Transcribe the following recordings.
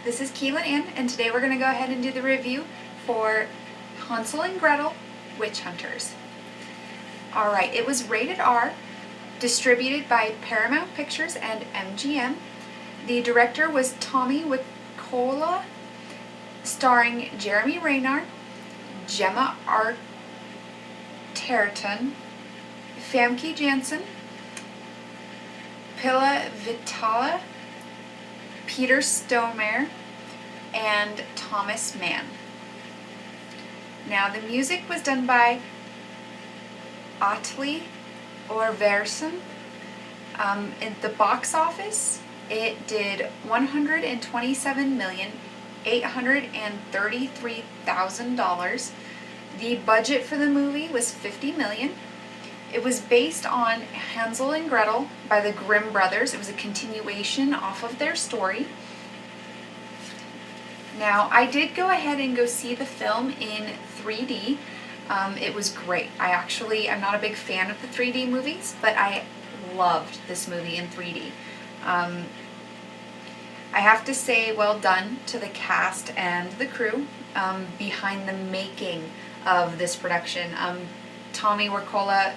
this is Keelan Ann, and today we're going to go ahead and do the review for Hansel and Gretel Witch Hunters. Alright, it was rated R, distributed by Paramount Pictures and MGM. The director was Tommy Wicola, starring Jeremy Renner, Gemma Arterton, Famke Janssen, Pilla Vitala, Peter Stormare, and Thomas Mann. Now the music was done by Atle Orversen. In the box office, it did $127,833,000. The budget for the movie was $50 million. It was based on Hansel and Gretel by the Grimm brothers. It was a continuation off of their story. Now, I did go ahead and go see the film in 3D. It was great. I'm not a big fan of the 3D movies, but I loved this movie in 3D. I have to say well done to the cast and the crew behind the making of this production. Tommy Wicola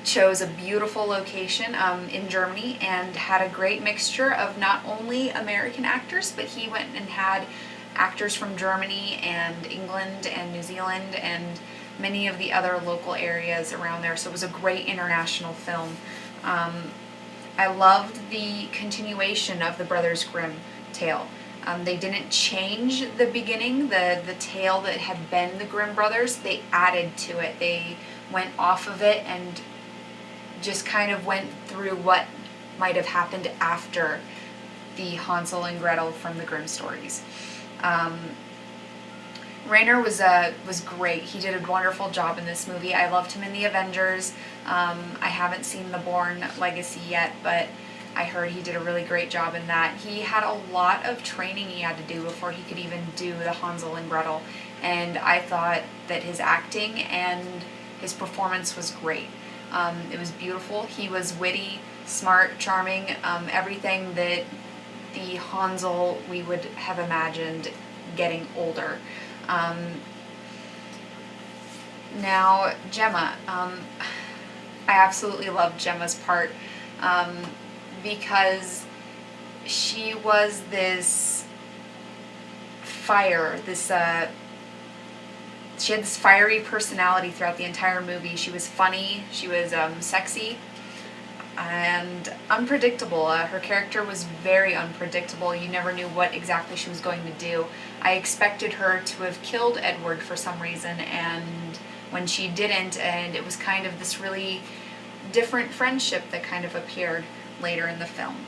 chose a beautiful location in Germany and had a great mixture of not only American actors, but he went and had actors from Germany and England and New Zealand and many of the other local areas around there. So it was a great international film. I loved the continuation of the Brothers Grimm tale. They didn't change the beginning, the tale that had been the Grimm brothers. They added to it. They went off of it and just kind of went through what might have happened after the Hansel and Gretel from the Grimm stories. Renner was great. He did a wonderful job in this movie. I loved him in the Avengers. I haven't seen The Bourne Legacy yet, but I heard he did a really great job in that. He had a lot of training he had to do before he could even do the Hansel and Gretel, and I thought that his acting and his performance was great. It was beautiful. He was witty, smart, charming, everything that the Hansel we would have imagined getting older. Now, Gemma. I absolutely loved Gemma's part because she was this fire, she had this fiery personality throughout the entire movie. She was funny, she was sexy, and unpredictable. Her character was very unpredictable. You never knew what exactly she was going to do. I expected her to have killed Edward for some reason, and when she didn't, and it was kind of this really different friendship that kind of appeared later in the film.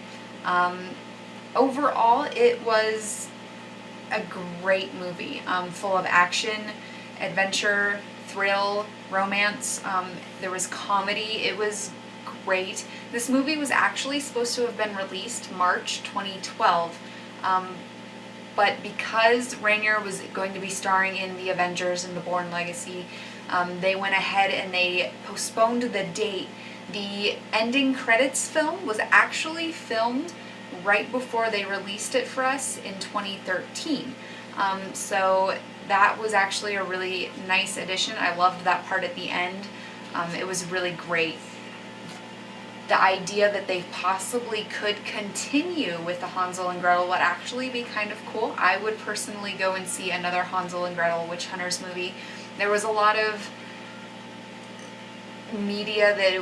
Overall, it was a great movie, full of action, adventure, thrill, romance. There was comedy. It was great. This movie was actually supposed to have been released March 2012, but because Renner was going to be starring in the Avengers and The Bourne Legacy, they went ahead and they postponed the date. The ending credits film was actually filmed right before they released it for us in 2013. So that was actually a really nice addition. I loved that part at the end. It was really great. The idea that they possibly could continue with the Hansel and Gretel would actually be kind of cool. I would personally go and see another Hansel and Gretel Witch Hunters movie. There was a lot of media that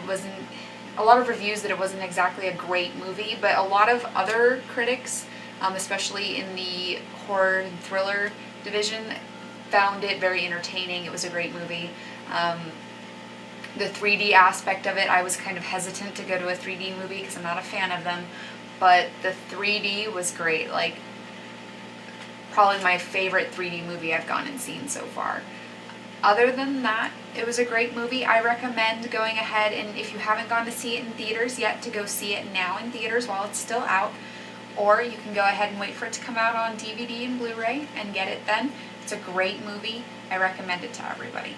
a lot of reviews that it wasn't exactly a great movie, but a lot of other critics, especially in the horror and thriller division, found it very entertaining. It was a great movie. The 3D aspect of it, I was kind of hesitant to go to a 3D movie because I'm not a fan of them, but the 3D was great. Like, probably my favorite 3D movie I've gone and seen so far. Other than that, it was a great movie. I recommend going ahead, and if you haven't gone to see it in theaters yet, to go see it now in theaters while it's still out, or you can go ahead and wait for it to come out on DVD and Blu-ray and get it then. It's a great movie. I recommend it to everybody.